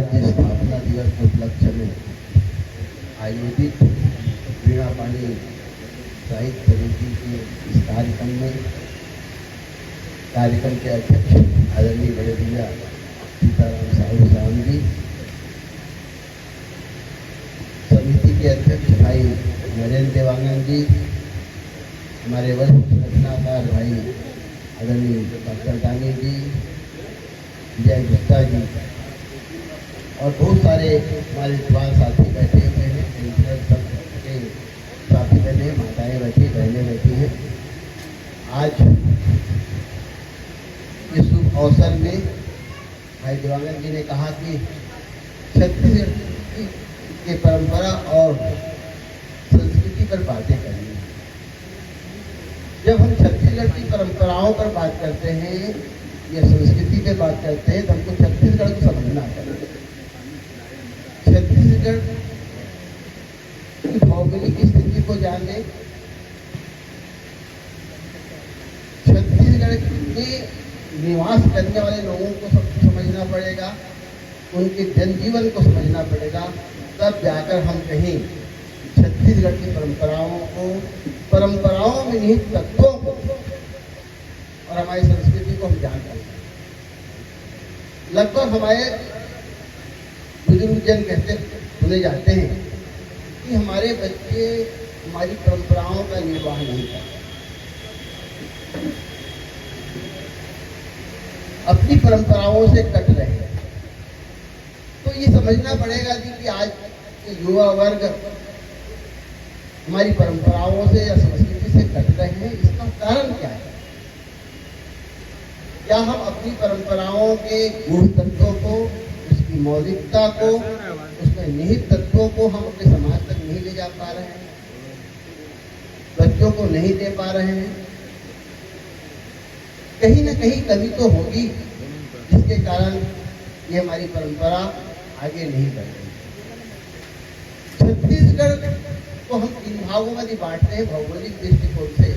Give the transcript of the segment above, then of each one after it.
राज्य स्थापना दिवस के उपलक्ष्य में आयोजित वीणा पानी साहित्य समिति के इस कार्यक्रम के अध्यक्ष आदरणीय बड़े भैया सीताराम साहू साहब जी, समिति के अध्यक्ष भाई नरेंद्र देवानंद जी, हमारे वरिष्ठ रचनाकार भाई आदरणीय डॉक्टर दानी जी, जय गुप्ता जी और बहुत सारे हमारे जवान साथी बैठे हुए हैं, सब के साथी बहने माताएं बैठी, बहनें बैठी हैं। आज इस शुभ अवसर में भाई देवानंद जी ने कहा कि छत्तीसगढ़ की परंपरा और संस्कृति पर बातें करनी है। जब हम छत्तीसगढ़ की परंपराओं पर बात करते हैं या संस्कृति पे बात करते हैं तो हमको छत्तीसगढ़ को समझना पड़ेगा। छत्तीसगढ़ की भौगोलिक स्थिति को जाने, छत्तीसगढ़ के निवास करने वाले लोगों को सब समझना पड़ेगा, उनके जनजीवन को समझना पड़ेगा, तब जाकर हम कहीं छत्तीसगढ़ की परंपराओं में निहित तत्वों को और हमारी संस्कृति को हम जान सकते हैं। लगभग हमारे बुजुर्ग जन कहते सुने जाते हैं कि हमारे बच्चे हमारी परंपराओं का निर्वाह नहीं करते, अपनी परंपराओं से कट रहे हैं। तो ये समझना पड़ेगा कि आज युवा वर्ग हमारी परंपराओं से या संस्कृति से कट रहे हैं। इसका कारण क्या है? क्या हम अपनी परंपराओं के गुण तत्वों को, उसकी मौलिकता को, उसमें निहित तत्वों को हम अपने समाज तक नहीं ले जा पा रहे हैं, बच्चों को नहीं दे पा रहे हैं? कहीं ना कहीं कमी तो होगी जिसके कारण ये हमारी परंपरा आगे नहीं बढ़ रही। छत्तीसगढ़ को हम 3 भागों में बांटते हैं भौगोलिक दृष्टिकोण से।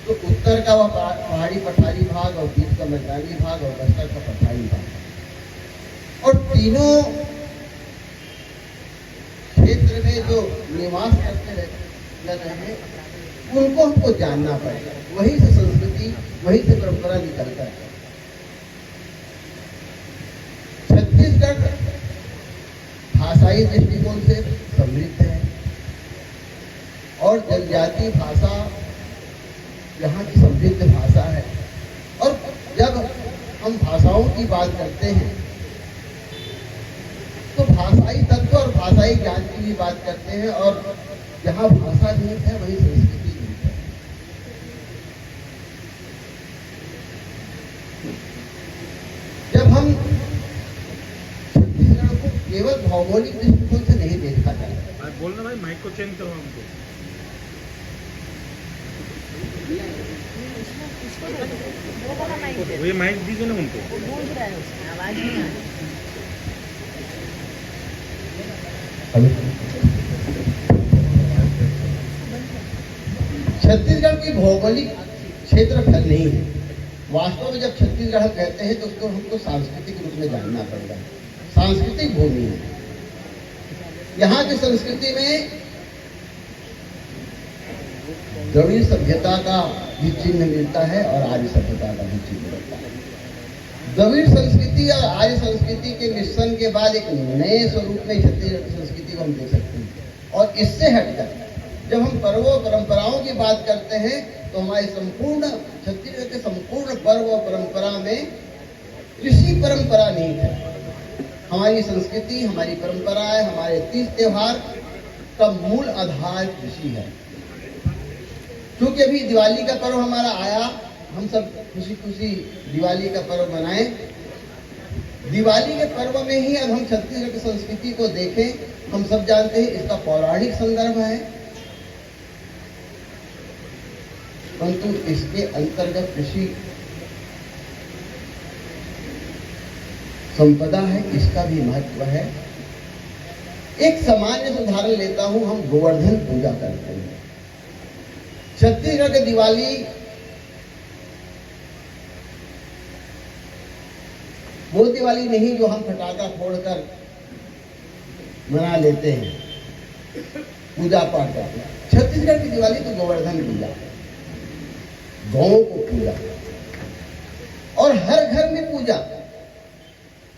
तो उत्तर का वह पहाड़ी पठारी भाग और बीच का मैदानी भाग और दक्षिण का पठारी भाग, और तीनों क्षेत्र में जो निवास करते रहे हैं उनको हमको जानना पड़ेगा। वहीं से संस्कृति, वहीं से परंपरा निकलता है। छत्तीसगढ़ भाषाई दृष्टिकोण से समृद्ध है और जनजातीय भाषा यहाँ की समृद्ध भाषा है। और जब हम भाषाओं की बात करते हैं तो भाषाई तत्व और भाषाई ज्ञान की भी बात करते हैं, और जहाँ भाषा निहित है वही संस्कृति निहित है। जब हम छत्तीसगढ़ को केवल भौगोलिक दृष्टिकोण से नहीं देखा जाता। बोलना भाई, माइक को चेंज करो हमको। वो ये माइक दीजिए ना उनको। गूंज रहा है उसमें, आवाज नहीं आ रही। छत्तीसगढ़ की भौगोलिक क्षेत्रफल नहीं है। वास्तव में जब छत्तीसगढ़ हम कहते हैं तो उसको हमको सांस्कृतिक रूप में जानना पड़ेगा। सांस्कृतिक भूमि है। यहाँ की संस्कृति में द्रविड़ सभ्यता का भी चिन्ह मिलता है और आर्य सभ्यता का भी चिन्ह मिलता है। द्रविड़ संस्कृति और आर्य संस्कृति के मिश्रण के बाद एक नए स्वरूप में छत्तीसगढ़ की संस्कृति को हम देख सकते हैं। और इससे हटकर जब हम पर्वों परंपराओं की बात करते हैं तो हमारी संपूर्ण छत्तीसगढ़ के संपूर्ण पर्व और परंपरा में कृषि परंपरा निहित है। हमारी संस्कृति, हमारी परंपराएं, हमारे तीज त्योहार का मूल आधार कृषि है। क्योंकि अभी दिवाली का पर्व हमारा आया, हम सब खुशी खुशी दिवाली का पर्व मनाएं। दिवाली के पर्व में ही अब हम छत्तीसगढ़ की संस्कृति को देखें। हम सब जानते हैं इसका पौराणिक संदर्भ है, परंतु इसके अंतर्गत कृषि संपदा है, इसका भी महत्व है। एक सामान्य उदाहरण लेता हूं, हम गोवर्धन पूजा करते हैं। छत्तीसगढ़ की दिवाली वो दिवाली नहीं जो हम फटाखा फोड़कर मना लेते हैं, पूजा पाठ करते हैं। छत्तीसगढ़ की दिवाली तो गोवर्धन पूजा, गौओं को पूजा और हर घर में पूजा।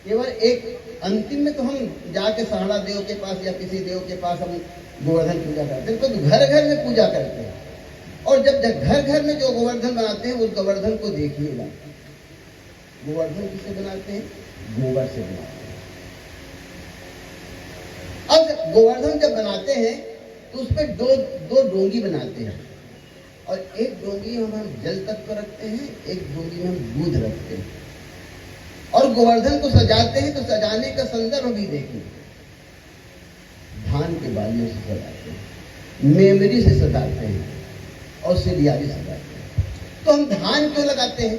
केवल एक अंतिम में तो हम जाके सहाड़ा देव के पास या किसी देव के पास हम गोवर्धन पूजा करते हैं, तो घर घर में पूजा करते हैं। और जब घर घर में जो गोवर्धन बनाते हैं, उस गोवर्धन को देखिएगा, गोवर्धन किससे बनाते हैं? गोबर से बनाते हैं। अब गोवर्धन जब बनाते हैं तो उसमें दो डोंगी बनाते हैं, और एक डोंगी में हम जल तत्व रखते हैं, एक डोंगी में हम दूध रखते हैं। और गोवर्धन को सजाते हैं तो सजाने का संदर्भ भी देखिए, धान के बालियों से सजाते हैं, मेमरी से सजाते हैं और सिलियारी सजाते हैं। तो हम धान क्यों लगाते हैं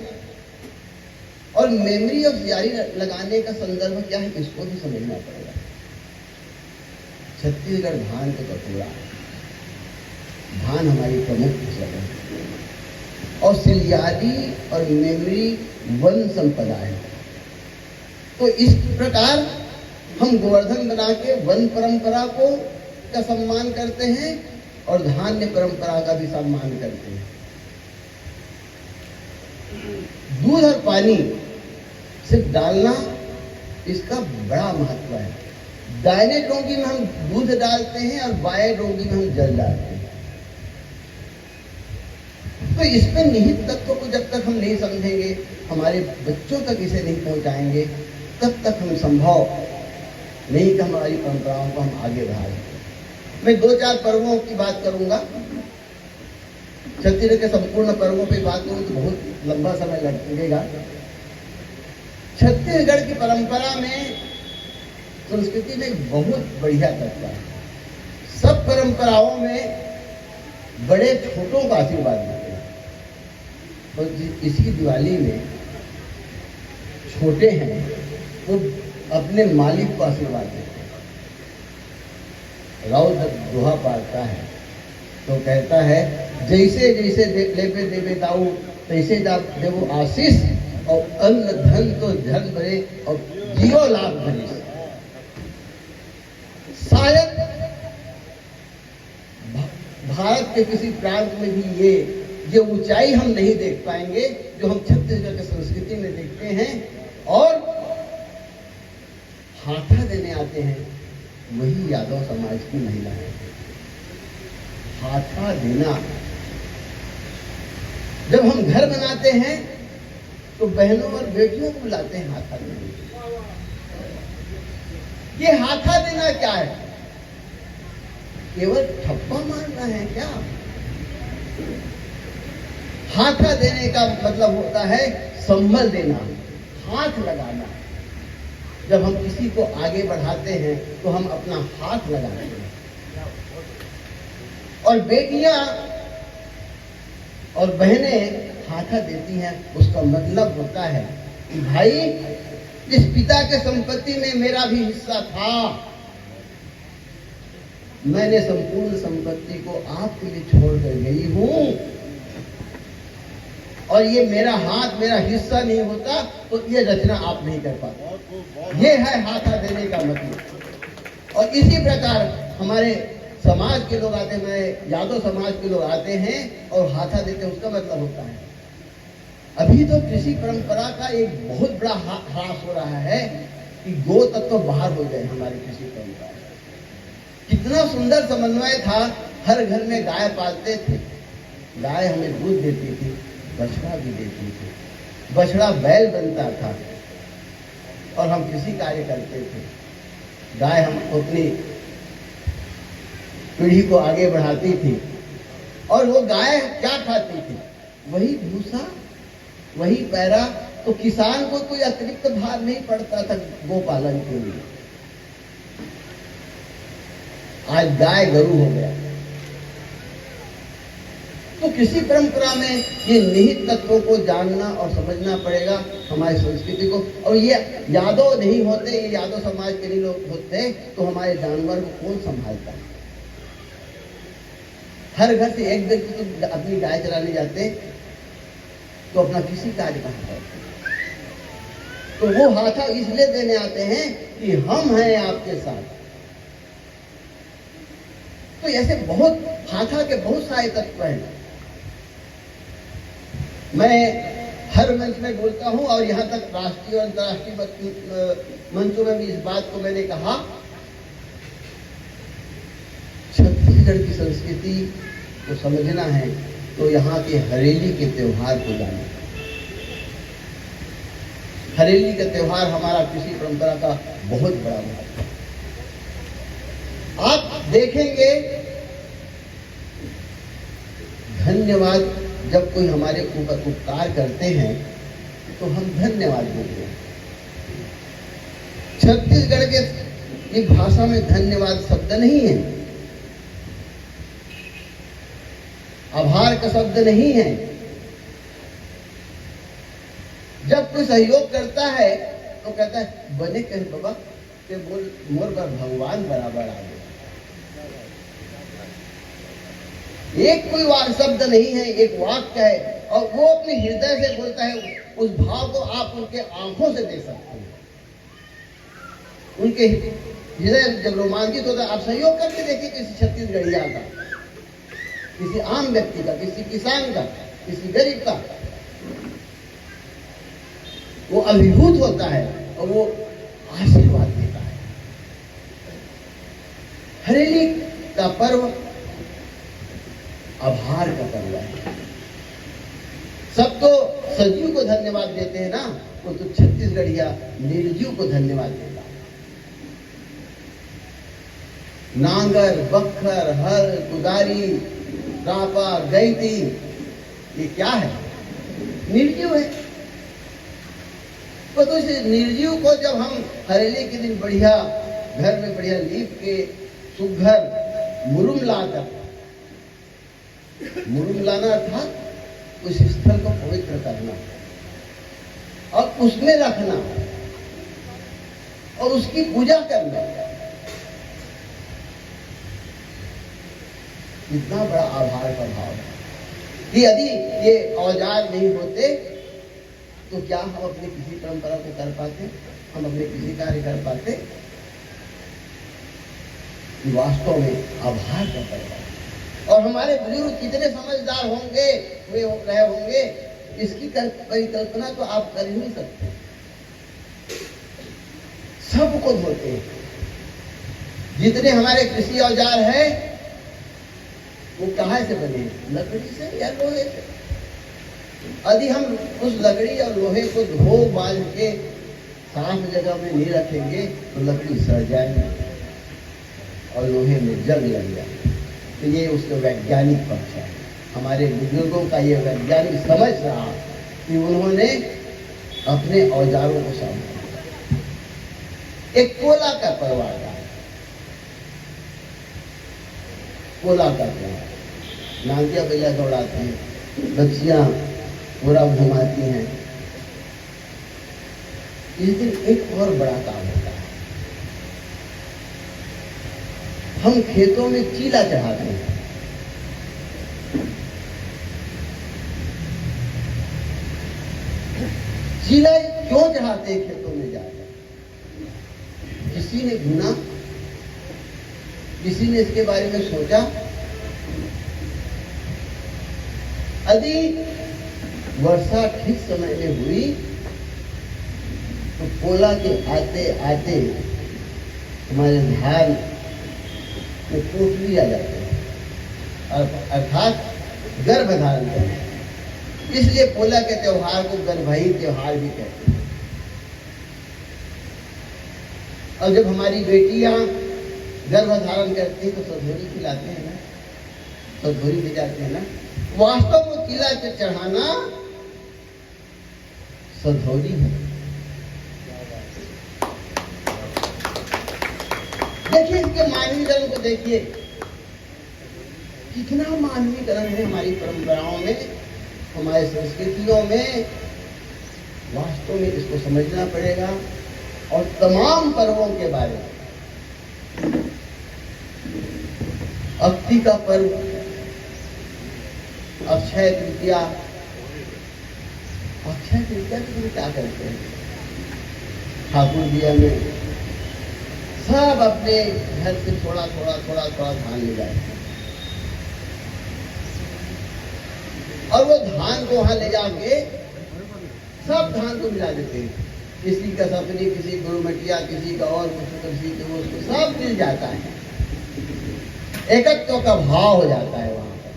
और मेमरी और सिलियारी लगाने का संदर्भ क्या है, इसको भी समझना पड़ेगा। छत्तीसगढ़ धान का कटोरा, धान हमारी प्रमुख फसल है, और सिलियारी और मेमरी वन संपदा है। तो इस प्रकार हम गोवर्धन बना के वन परंपरा को का सम्मान करते हैं और धान्य परंपरा का भी सम्मान करते हैं। दूध और पानी सिर्फ डालना, इसका बड़ा महत्व है। दाहिने डोंगी में हम दूध डालते हैं और बाएं डोंगी में हम जल डालते हैं। तो इसमें निहित तत्व को जब तक हम नहीं समझेंगे, हमारे बच्चों तक इसे नहीं पहुंचाएंगे, तब तक हम संभव नहीं कि हमारी परंपराओं को हम आगे बढ़ा सकें। मैं 2-4 पर्वों की बात करूंगा। छत्तीसगढ़ के संपूर्ण पर्वों पे बात करूं तो बहुत लंबा समय लगेगा। छत्तीसगढ़ की परंपरा में, संस्कृति में एक बहुत बढ़िया तत्व है। सब परंपराओं में बड़े छोटों का आशीर्वाद देते हैं, और इसी दिवाली में छोटे हैं वो अपने मालिक को आशीर्वाद देते हैं। राउत जब दोहा पाता है तो कहता है, जैसे जैसे लेबे देवे दाऊ तैसे देवो आशीष, और अन्न धन तो धन भरे और जियो लाभ भरे। शायद भारत के किसी प्रांत में भी ये ऊंचाई हम नहीं देख पाएंगे जो हम छत्तीसगढ़ की संस्कृति में देखते हैं। और हाथा देने आते हैं वही यादव समाज की महिलाएं। हाथा देना, जब हम घर बनाते हैं तो बहनों और बेटियों को बुलाते हैं हाथा देने। ये हाथा देना क्या है? केवल ठप्पा मारना है क्या? हाथा देने का मतलब होता है संबल देना, हाथ लगाना। जब हम किसी को आगे बढ़ाते हैं तो हम अपना हाथ लगाते हैं। और बेटियां और बहनें हाथा देती हैं, उसका मतलब होता है कि भाई, इस पिता के संपत्ति में मेरा भी हिस्सा था, मैंने संपूर्ण संपत्ति को आपके लिए छोड़कर गई हूं, और ये मेरा हाथ, मेरा हिस्सा नहीं होता तो ये रचना आप नहीं कर पाते। ये है हाथा देने का मतलब। और इसी प्रकार हमारे समाज के लोग आते हैं, यादव समाज के लोग आते हैं और हाथा देते हैं, उसका मतलब होता है अभी तो कृषि परंपरा का एक बहुत बड़ा ह्रास हो रहा है कि गो तत्व बाहर हो गए हमारी कृषि परंपरा। कितना सुंदर समन्वय था, हर घर में गाय पालते थे, गाय हमें दूध देती थी, बछड़ा भी देती थी, बछड़ा बैल बनता था और हम कृषि कार्य करते थे। गाय हम अपनी पीढ़ी को आगे बढ़ाती थी, और वो गाय क्या खाती थी? वही भूसा, वही पैरा। तो किसान को कोई अतिरिक्त भार नहीं पड़ता था गोपालन के लिए। आज गाय गरु हो गया। तो किसी परंपरा में ये निहित तत्वों को जानना और समझना पड़ेगा, हमारी संस्कृति को। और ये यादव नहीं होते, ये यादव समाज के लिए लोग होते तो हमारे जानवर को कौन संभालता? हर घर से एक व्यक्ति तो अपनी गाय चराने जाते तो अपना किसी कार्य कहाँ करते। तो वो हाथा इसलिए देने आते हैं कि हम हैं आपके साथ। तो ऐसे बहुत हाथा के बहुत सारे तत्व हैं। मैं हर मंच में बोलता हूं और यहां तक राष्ट्रीय और अंतर्राष्ट्रीय मंचों में भी इस बात को मैंने कहा, छत्तीसगढ़ की संस्कृति को समझना है तो यहाँ के हरेली के त्योहार को जानना। हरेली का त्योहार हमारा कृषि परंपरा का बहुत बड़ा महत्व है। आप देखेंगे धन्यवाद, जब कोई हमारे ऊपर उपकार करते हैं तो हम धन्यवाद बोलते हैं। छत्तीसगढ़ के की भाषा में धन्यवाद शब्द नहीं है, आभार का शब्द नहीं है। जब कोई सहयोग करता है तो कहता है बने कहे बाबा के बोल मोर पर भगवान बराबर आ गया। एक कोई शब्द नहीं है, एक वाक्य है और वो अपने हृदय से बोलता है। उस भाव को आप उनके आंखों से देख सकते हैं। उनके हृदय जब रोमांचित होता है, आप सहयोग करके देखिए किसी छत्तीसगढ़िया का, किसी आम व्यक्ति का, किसी किसान का, किसी गरीब का, वो अभिभूत होता है और वो आशीर्वाद देता है। हरेली का पर्व आभार का पर्व है। सब तो सजीव को धन्यवाद देते हैं ना, वो तो छत्तीसगढ़िया निर्जीव को धन्यवाद देता है। नांगर, बखर, हल, कुदारी, रापा, गैती, ये क्या है? निर्जीव है। तो इस निर्जीव को जब हम हरेली के दिन बढ़िया घर में बढ़िया लीप के सुघर मुरुम लाकर, मुरुम लाना अर्थात उस स्थल को पवित्र करना और उसमें रखना और उसकी पूजा करना, इतना बड़ा आभार का भाव है कि यदि ये औजार नहीं होते तो क्या हम अपनी किसी परंपरा को कर पाते, हम अपने किसी कार्य कर पाते? वास्तव में आभार का पर्व है। और हमारे बुजुर्ग कितने समझदार होंगे, वे रहे होंगे, इसकी परिकल्पना तो आप कर ही नहीं सकते। सबको धोते हैं। जितने हमारे कृषि औजार हैं वो कहाँ से बने? लकड़ी से या लोहे से। यदि हम उस लकड़ी और लोहे को धो बांध के साफ जगह में नहीं रखेंगे तो लकड़ी सड़ जाएगी और लोहे में जंग लग जाएगी। तो ये उसका वैज्ञानिक पक्ष है। हमारे बुजुर्गों का ये वैज्ञानिक समझ रहा कि उन्होंने अपने औजारों को संभाला। एक कोला का पर्व आता है, कोला का पर्व, नांदिया बैला दौड़ाते हैं, बच्चियां पूरा घुमाती हैं। इस दिन एक और बड़ा काम होता है, हम खेतों में चीला चढ़ाते हैं। चीला क्यों चढ़ाते हैं खेतों में जाकर? किसी ने गुना, किसी ने इसके बारे में सोचा? यदि वर्षा ठीक समय में हुई तो कोला के आते आते हमारे धान में पोटली आ जाते हैं, अर्थात गर्भ धारण करते हैं। इसलिए पोला के त्योहार को गर्भही त्योहार भी कहते हैं। और जब हमारी बेटियां गर्भ धारण करती हैं तो सधोरी खिलाते हैं ना, सधोरी ले जाते हैं ना। वास्तव में किला चढ़ाना सधौरी है। देखिए इसके मानवीकरण को देखिए, कितना मानवीकरण है हमारी परंपराओं में, हमारी संस्कृतियों में। वास्तव में इसको समझना पड़ेगा। और तमाम पर्वों के बारे में, अक्ति का पर्व, अक्षय तृतीया, अक्षय तृतीया के दिन क्या करते हैं? ठाकुर जी हमें सब अपने घर से थोड़ा थोड़ा धान ले जाते हैं और वो धान को वहां ले जाके सब धान को मिला देते हैं। किसी का सपनी, किसी गुरुमटिया, किसी का और कुछ, किसी का वो, उसको सब मिल जाता है। एकत्व का भाव हो जाता है वहां पर।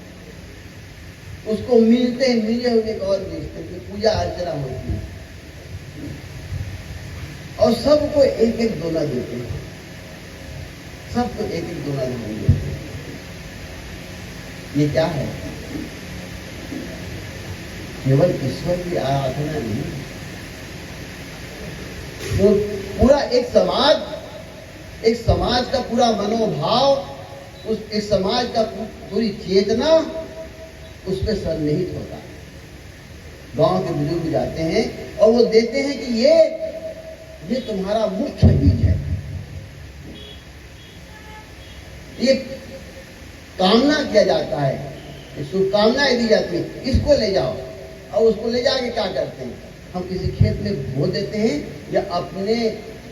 उसको मिलते मिले होने का और मिलते पूजा अर्चना होती है और सबको एक एक दोना देते हैं, सबको एक एक दोना धान देते हैं। ये क्या है? केवल ईश्वर की आराधना नहीं, तो पूरा एक समाज का पूरा मनोभाव, उस एक समाज का पूरी चेतना उस पर सन्निहित होता है। गांव के बुजुर्ग जाते हैं और वो देते हैं कि ये तुम्हारा मुख्य बीज है, ये कामना किया जाता है, शुभकामनाएं दी जाती है, इसको ले जाओ। और उसको ले जाके क्या करते हैं? हम किसी खेत में बो देते हैं या अपने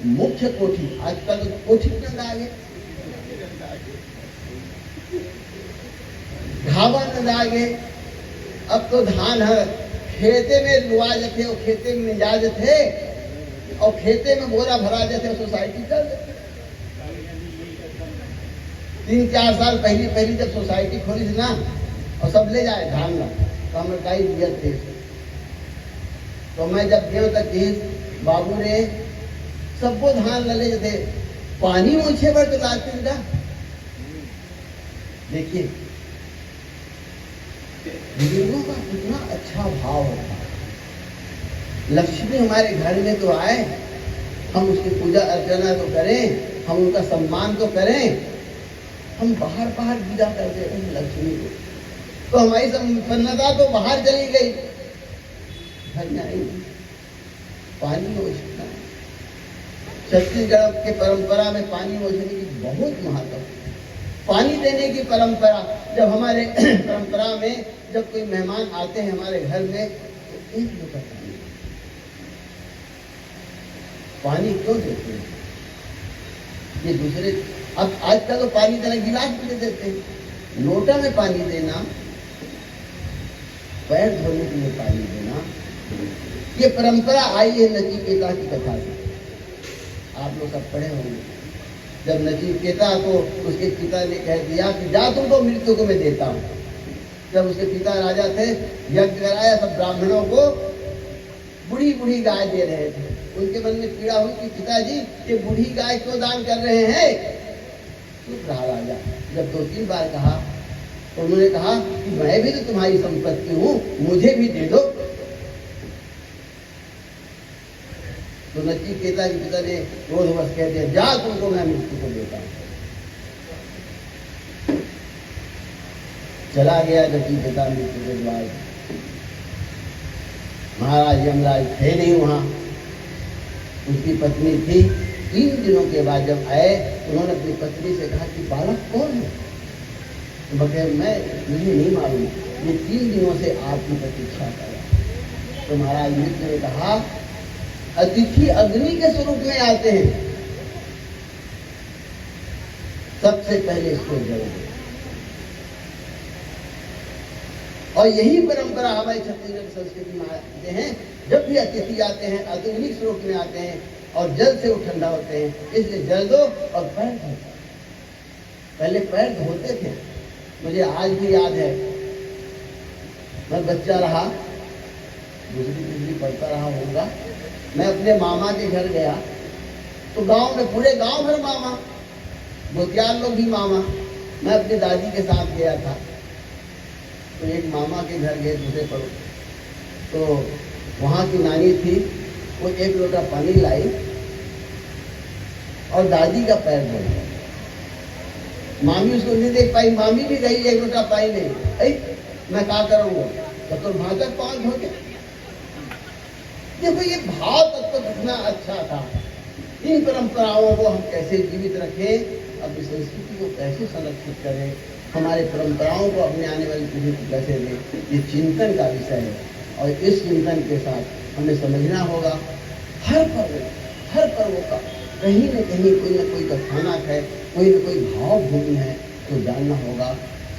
मुख्य कोठी, आजकल तो कोठी नंद आ गए, ढाबा नंद आ गए। अब तो धान है खेते में रुआ जाते और खेते में जा जाते और खेते में बोरा भरा जाते और सोसाइटी चल जाते। 3-4 साल पहली जब सोसाइटी खोली थी ना और सब ले जाए धान ला, तो हमें कई दिया थे। तो मैं जब गया तक बाबू ने सबको धान ले जाते, पानी ऊंचे पर तो लाते ना। देखिए बुजुर्गों का कितना अच्छा भाव होता है। लक्ष्मी हमारे घर में तो आए, हम उसकी पूजा अर्चना तो करें, हम उनका सम्मान तो करें, हम बाहर विदा कर दे रहे हैं लक्ष्मी को। तो हमारी संपन्नता तो बाहर चली गई, घर में आई। पानी ओछना, छत्तीसगढ़ के परंपरा में पानी ओछने की बहुत महत्व। पानी देने की परंपरा, जब हमारे परंपरा में जब कोई मेहमान आते हैं हमारे घर में तो एक लोटा पानी क्यों देते हैं? ये दूसरे अब आजकल तो पानी देना गिलास में दे देते हैं, लोटा में पानी देना, पैर धोने के लिए पानी देना, ये परंपरा आई है नचिकेता की कथा से। आप लोग सब पढ़े होंगे। जब नचिकेता को उसके पिता ने कह दिया कि जा तुमको मृत्यु को मैं देता हूं। जब उसके पिता राजा थे, यज्ञ कराया, सब ब्राह्मणों को बूढ़ी गाय दे रहे थे। उनके मन में पीड़ा हुई कि पिताजी ये बूढ़ी गाय क्यों दान कर रहे हैं? चुप रहा राजा। जब 2-3 बार कहा तो उन्होंने कहा कि मैं भी तो तुम्हारी संपत्ति हूं, मुझे भी दे दो। तो नचिकेता के पिता ने क्रोधवश कह दिया, जा तुमको मैं मृत्यु को देता हूं। चला गया नचिकेता मृत्यु के द्वार। महाराज यमराज थे नहीं वहां, उसकी पत्नी थी। 3 दिनों के बाद जब आए, उन्होंने अपनी पत्नी से कहा कि बालक कौन है? तो मुझे नहीं मालूम, ये 3 दिनों से आपकी प्रतीक्षा कर रहा। तो महाराज मित्र ने कहा, अतिथि अग्नि के स्वरूप में आते हैं, सबसे पहले इसको जल दो। और यही परंपरा हमारी छत्तीसगढ़ संस्कृति में आते हैं। जब भी अतिथि आते हैं अग्नि स्वरूप में आते हैं और जल से वो ठंडा होते हैं, इसलिए जल दो और पैर धो। पहले पैर धोते थे, मुझे आज भी याद है। मैं बच्चा रहा, दूसरी पढ़ता रहा होगा। मैं अपने मामा के घर गया तो गांव में पूरे गांव भर मामा, 2-4 लोग भी मामा। मैं अपनी दादी के साथ गया था, तो एक मामा के घर गए दूसरे पड़ोस, तो वहाँ की नानी थी, वो 1 लोटा पानी लाई और दादी का पैर धो दिया। मामी उसको नहीं देख पाई, मामी भी गई 1 लोटा पानी नहीं। मैं क्या करूँगा? तो भाजक पाँव धो के। देखो ये भाव तत्व कितना अच्छा था। इन परंपराओं को हम कैसे जीवित रखें, अपनी संस्कृति को कैसे संरक्षित करें, हमारे परंपराओं को अपने आने वाली पीढ़ी को कैसे दें, ये चिंतन का विषय है। और इस चिंतन के साथ हमें समझना होगा, हर पर्व हर पर्वों का कहीं न कहीं कोई न कोई कथानक है, कोई न कोई भावभूमि है, तो जानना होगा,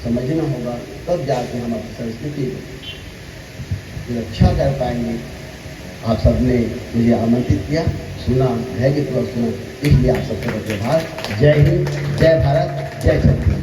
समझना होगा, तब जाके हम अपनी संस्कृति की रक्षा कर पाएंगे। आप सबने मुझे आमंत्रित किया, सुना, धैर्यपूर्वक सुना, इसलिए आप सबका धन्यवाद। जय हिंद, जय भारत, जय छत्तीसगढ़।